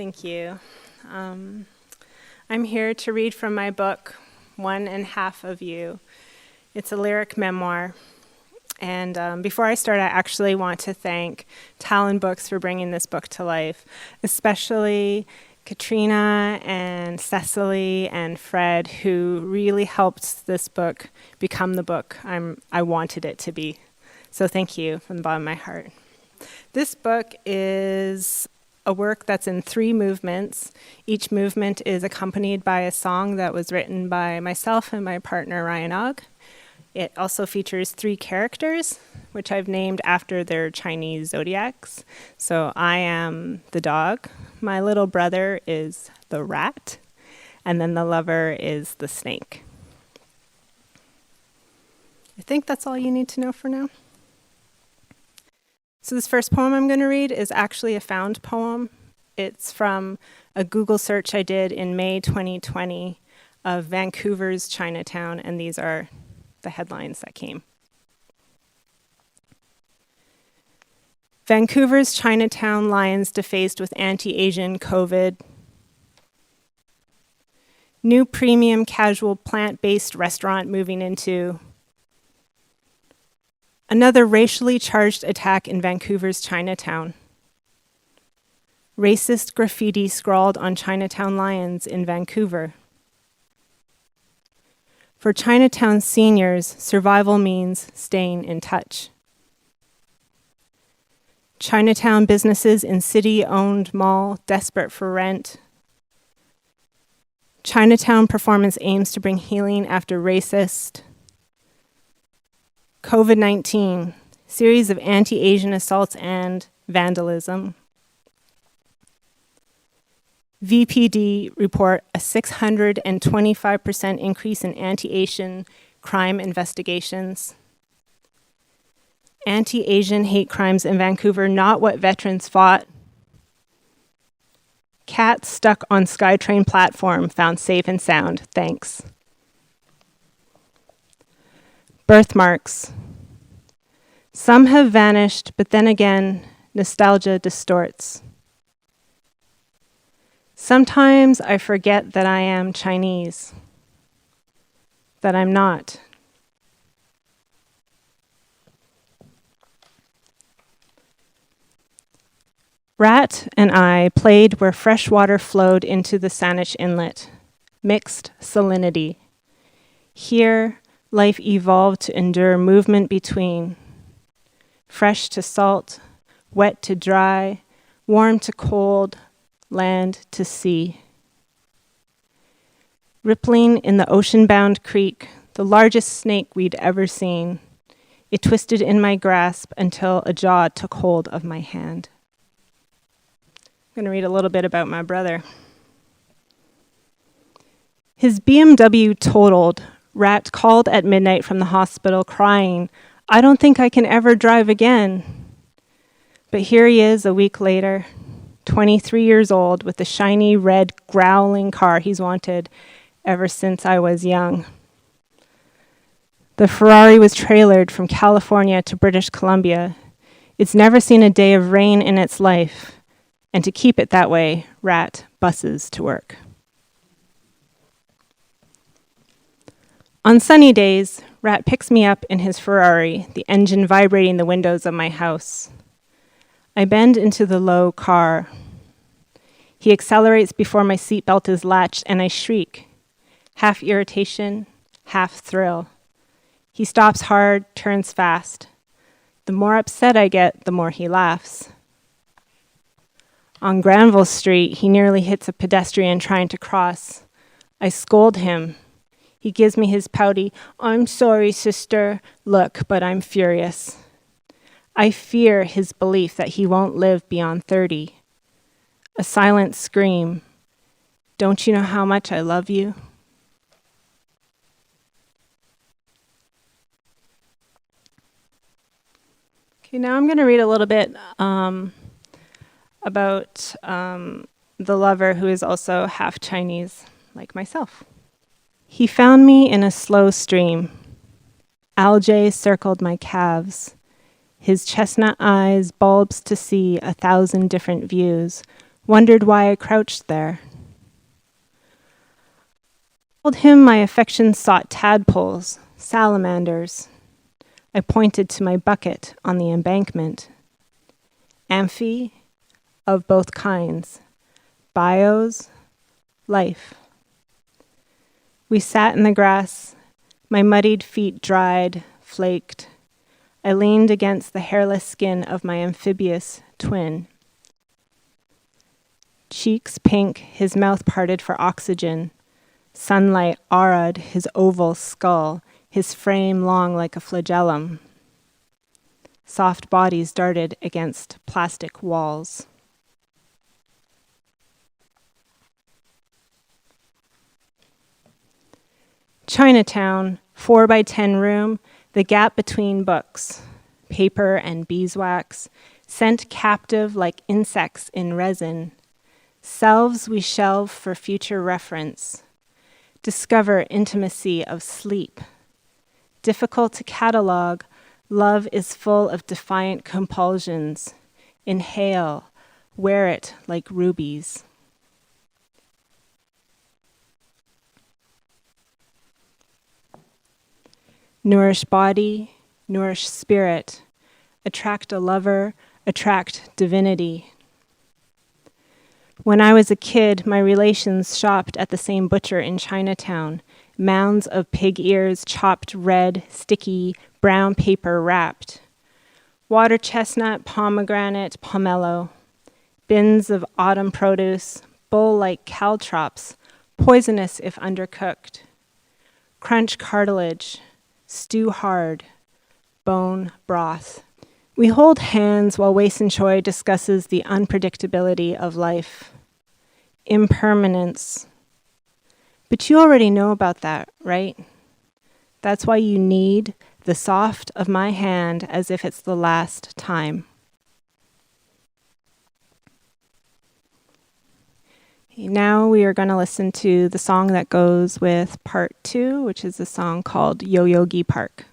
Thank you. I'm here to read from my book, One and Half of You. It's a lyric memoir. And before I start, I actually want to thank Talonbooks for bringing this book to life, especially Katrina and Cecily and Fred, who really helped this book become the book I wanted it to be. So thank you from the bottom of my heart. This book is a work that's in 3 movements. Each movement is accompanied by a song that was written by myself and my partner, Ryan Og. It also features 3 characters, which I've named after their Chinese zodiacs. So I am the dog, my little brother is the rat, and then the lover is the snake. I think that's all you need to know for now. So this first poem I'm going to read is actually a found poem. It's from a Google search I did in May 2020 of Vancouver's Chinatown, and these are the headlines that came. Vancouver's Chinatown lions defaced with anti-Asian COVID. New premium casual plant-based restaurant moving into. Another racially charged attack in Vancouver's Chinatown. Racist graffiti scrawled on Chinatown lions in Vancouver. For Chinatown seniors, survival means staying in touch. Chinatown businesses in city-owned mall desperate for rent. Chinatown performance aims to bring healing after racist. COVID-19, series of anti-Asian assaults and vandalism. VPD report a 625% increase in anti-Asian crime investigations. Anti-Asian hate crimes in Vancouver, not what veterans fought. Cat stuck on SkyTrain platform, found safe and sound, thanks. Birthmarks. Some have vanished, but then again, nostalgia distorts. Sometimes I forget that I am Chinese, that I'm not. Rat and I played where fresh water flowed into the Saanich Inlet, mixed salinity. Here, life evolved to endure movement between. Fresh to salt, wet to dry, warm to cold, land to sea. Rippling in the ocean-bound creek, the largest snake we'd ever seen. It twisted in my grasp until a jaw took hold of my hand. I'm going to read a little bit about my brother. His BMW totaled. Rat called at midnight from the hospital crying, "I don't think I can ever drive again." But here he is a week later, 23 years old, with the shiny red growling car he's wanted ever since I was young. The Ferrari was trailered from California to British Columbia. It's never seen a day of rain in its life, and to keep it that way, Rat buses to work. On sunny days, Rat picks me up in his Ferrari, the engine vibrating the windows of my house. I bend into the low car. He accelerates before my seatbelt is latched, and I shriek, half irritation, half thrill. He stops hard, turns fast. The more upset I get, the more he laughs. On Granville Street, he nearly hits a pedestrian trying to cross. I scold him. He gives me his pouty, "I'm sorry, sister," look, but I'm furious. I fear his belief that he won't live beyond 30. A silent scream. Don't you know how much I love you? Okay, now I'm going to read a little bit about the lover who is also half Chinese, like myself. He found me in a slow stream. Algae circled my calves. His chestnut eyes bulbs to see 1,000 different views, wondered why I crouched there. Told him my affection sought tadpoles, salamanders. I pointed to my bucket on the embankment. Amphi, of both kinds. Bios, life. We sat in the grass, my muddied feet dried, flaked. I leaned against the hairless skin of my amphibious twin. Cheeks pink, his mouth parted for oxygen. Sunlight aura'd his oval skull, his frame long like a flagellum. Soft bodies darted against plastic walls. Chinatown, 4x10 room, the gap between books, paper and beeswax, sent captive like insects in resin. Selves we shelve for future reference. Discover intimacy of sleep. Difficult to catalog, love is full of defiant compulsions. Inhale, wear it like rubies. Nourish body, nourish spirit, attract a lover, attract divinity. When I was a kid, my relations shopped at the same butcher in Chinatown. Mounds of pig ears, chopped red, sticky, brown paper wrapped. Water chestnut, pomegranate, pomelo. Bins of autumn produce, bull-like caltrops, poisonous if undercooked. Crunch cartilage, stew hard, bone broth. We hold hands while Wei Sin Choi discusses the unpredictability of life. Impermanence. But you already know about that, right? That's why you need the soft of my hand as if it's the last time. Now we are going to listen to the song that goes with part 2, which is a song called Yo-Yogi Park.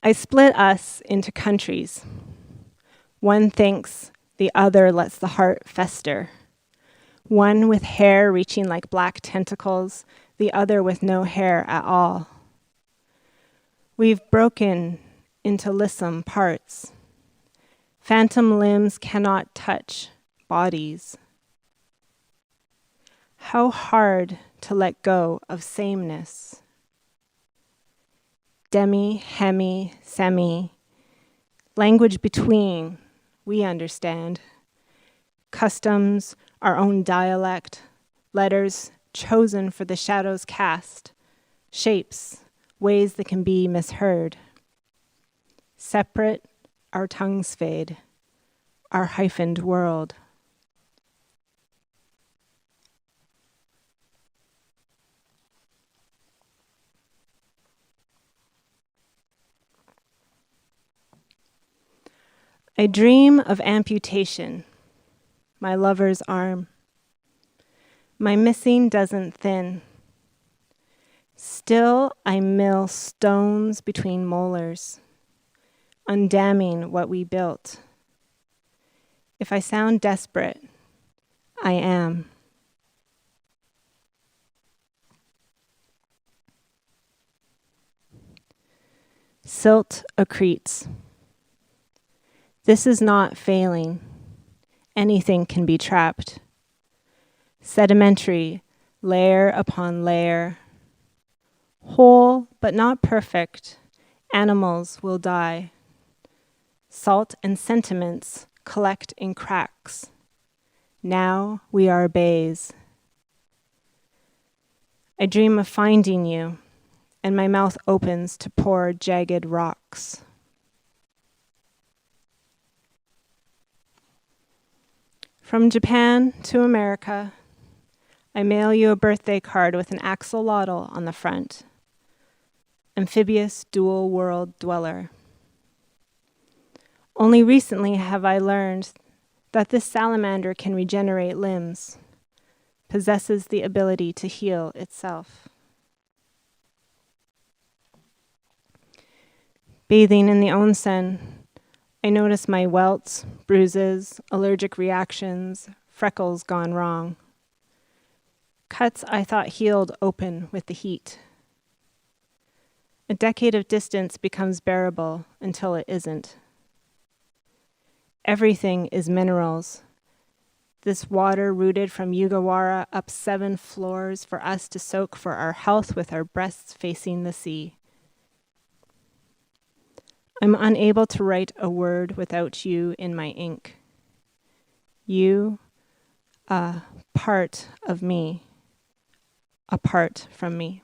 I split us into countries. One thinks, the other lets the heart fester. One with hair reaching like black tentacles, the other with no hair at all. We've broken into lissom parts. Phantom limbs cannot touch bodies. How hard to let go of sameness. Demi, hemi, semi. Language between, we understand. Customs, our own dialect. Letters chosen for the shadows cast. Shapes, ways that can be misheard. Separate, our tongues fade. Our hyphened world. I dream of amputation, my lover's arm. My missing doesn't thin. Still I mill stones between molars, undamming what we built. If I sound desperate, I am. Silt accretes. This is not failing. Anything can be trapped. Sedimentary, layer upon layer. Whole, but not perfect, animals will die. Salt and sentiments collect in cracks. Now we are bays. I dream of finding you, and my mouth opens to pour jagged rocks. From Japan to America, I mail you a birthday card with an axolotl on the front. Amphibious dual world dweller. Only recently have I learned that this salamander can regenerate limbs, possesses the ability to heal itself. Bathing in the onsen, I notice my welts, bruises, allergic reactions, freckles gone wrong. Cuts I thought healed open with the heat. A decade of distance becomes bearable until it isn't. Everything is minerals. This water rooted from Yugawara up 7 floors for us to soak for our health with our breasts facing the sea. I'm unable to write a word without you in my ink. You, a part of me, apart from me.